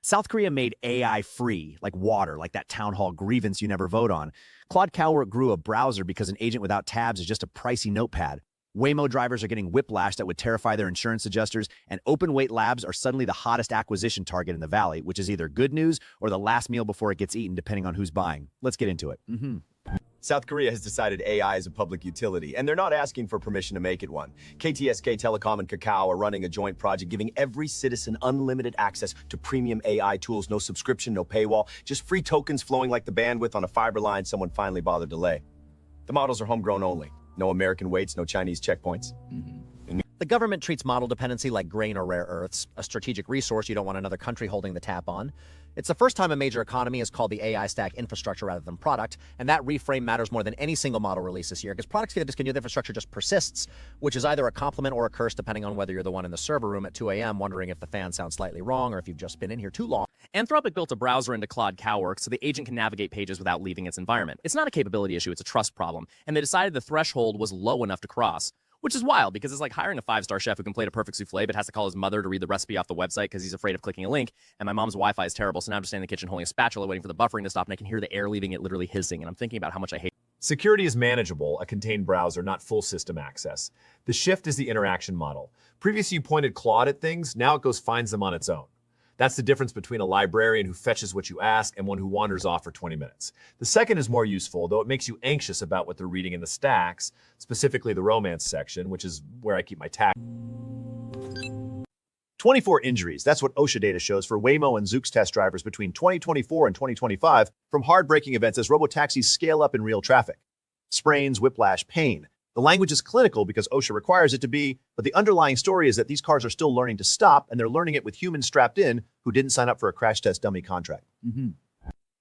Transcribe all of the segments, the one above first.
South Korea made AI free, like water, like that town hall grievance you never vote on. Claude Cowork grew a browser because an agent without tabs is just a pricey notepad. Waymo drivers are getting whiplash that would terrify their insurance adjusters, and open weight labs are suddenly the hottest acquisition target in the valley, which is either good news or the last meal before it gets eaten, depending on who's buying. Let's get into it. South Korea has decided AI is a public utility, and they're not asking for permission to make it one. KTSK, Telecom, and Kakao are running a joint project giving every citizen unlimited access to premium AI tools, no subscription, no paywall, just free tokens flowing like the bandwidth on a fiber line someone finally bothered to lay. The models are homegrown only. No American weights, no Chinese checkpoints. The government treats model dependency like grain or rare earths, a strategic resource you don't want another country holding the tap on. It's the first time a major economy has called the AI stack infrastructure rather than product, and that reframe matters more than any single model release this year, because products get discontinued, the infrastructure just persists, which is either a compliment or a curse depending on whether you're the one in the server room at 2 a.m. wondering if the fan sounds slightly wrong or if you've just been in here too long. Anthropic built a browser into Claude Cowork so the agent can navigate pages without leaving its environment. It's not a capability issue, it's a trust problem, and they decided the threshold was low enough to cross. Which is wild, because it's like hiring a 5-star chef who can plate a perfect souffle but has to call his mother to read the recipe off the website because he's afraid of clicking a link, and my mom's Wi-Fi is terrible, so now I'm just standing in the kitchen holding a spatula waiting for the buffering to stop, and I can hear the air leaving it literally hissing, and I'm thinking about how much I hate. Security is manageable, a contained browser, not full system access. The shift is the interaction model. Previously you pointed Claude at things, now it goes finds them on its own. That's the difference between a librarian who fetches what you ask and one who wanders off for 20 minutes. The second is more useful, though it makes you anxious about what they're reading in the stacks, specifically the romance section, which is where I keep my tag. 24 injuries. That's what OSHA data shows for Waymo and Zoox test drivers between 2024 and 2025 from hard-braking events as robotaxis scale up in real traffic. Sprains, whiplash, pain. The language is clinical because OSHA requires it to be, but the underlying story is that these cars are still learning to stop, and they're learning it with humans strapped in who didn't sign up for a crash test dummy contract.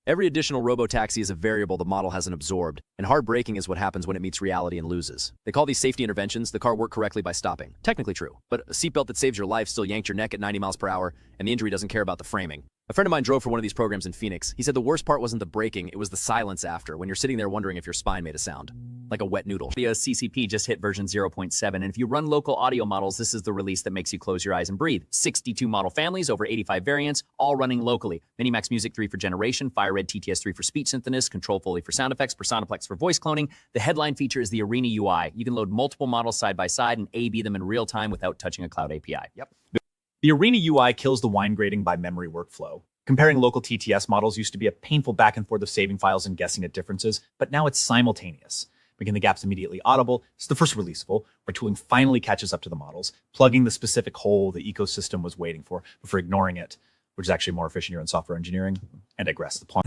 Every additional robotaxi is a variable the model hasn't absorbed, and hard braking is what happens when it meets reality and loses. They call these safety interventions. The car worked correctly by stopping. Technically true, but a seatbelt that saves your life still yanked your neck at 90 miles per hour, and the injury doesn't care about the framing. A friend of mine drove for one of these programs in Phoenix. He said the worst part wasn't the braking, it was the silence after, when you're sitting there wondering if your spine made a sound. Like a wet noodle. Audio.cpp just hit version 0.7, and if you run local audio models, this is the release that makes you close your eyes and breathe. 62 model families, over 85 variants, all running locally. Minimax Music 3 for generation, FireRed TTS 3 for speech synthesis, Control Foley for sound effects, Personaplex for voice cloning. The headline feature is the Arena UI. You can load multiple models side by side and A/B them in real time without touching a cloud API. The Arena UI kills the wine grading by memory workflow. Comparing local TTS models used to be a painful back and forth of saving files and guessing at differences, but now it's simultaneous, making the gaps immediately audible. It's the first releasable, where tooling finally catches up to the models, plugging the specific hole the ecosystem was waiting for before ignoring it, which is actually more efficient here in software engineering. And digress. The point.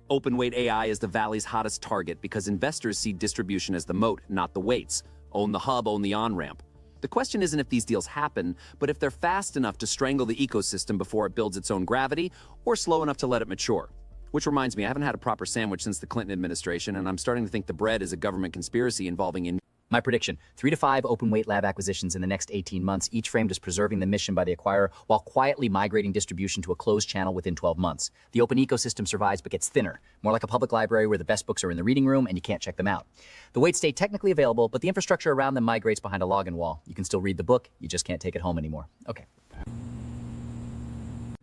Open weight AI is the Valley's hottest target because investors see distribution as the moat, not the weights. Own the hub, own the on-ramp. The question isn't if these deals happen, but if they're fast enough to strangle the ecosystem before it builds its own gravity, or slow enough to let it mature. Which reminds me, I haven't had a proper sandwich since the Clinton administration, and I'm starting to think the bread is a government conspiracy involving My prediction, 3 to 5 open weight lab acquisitions in the next 18 months, each framed as preserving the mission by the acquirer while quietly migrating distribution to a closed channel within 12 months. The open ecosystem survives but gets thinner, more like a public library where the best books are in the reading room and you can't check them out. The weights stay technically available, but the infrastructure around them migrates behind a login wall. You can still read the book, you just can't take it home anymore. Okay.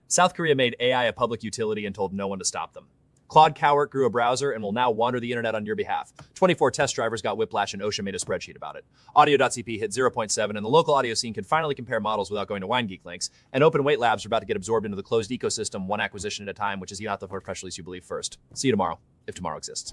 South Korea made AI a public utility and told no one to stop them. Claude Cowork grew a browser and will now wander the internet on your behalf. 24 test drivers got whiplash and OSHA made a spreadsheet about it. Audio.cpp hit 0.7 and the local audio scene can finally compare models without going to WineGeek links. And open weight labs are about to get absorbed into the closed ecosystem, one acquisition at a time, which is not the press release you believe first. See you tomorrow, if tomorrow exists.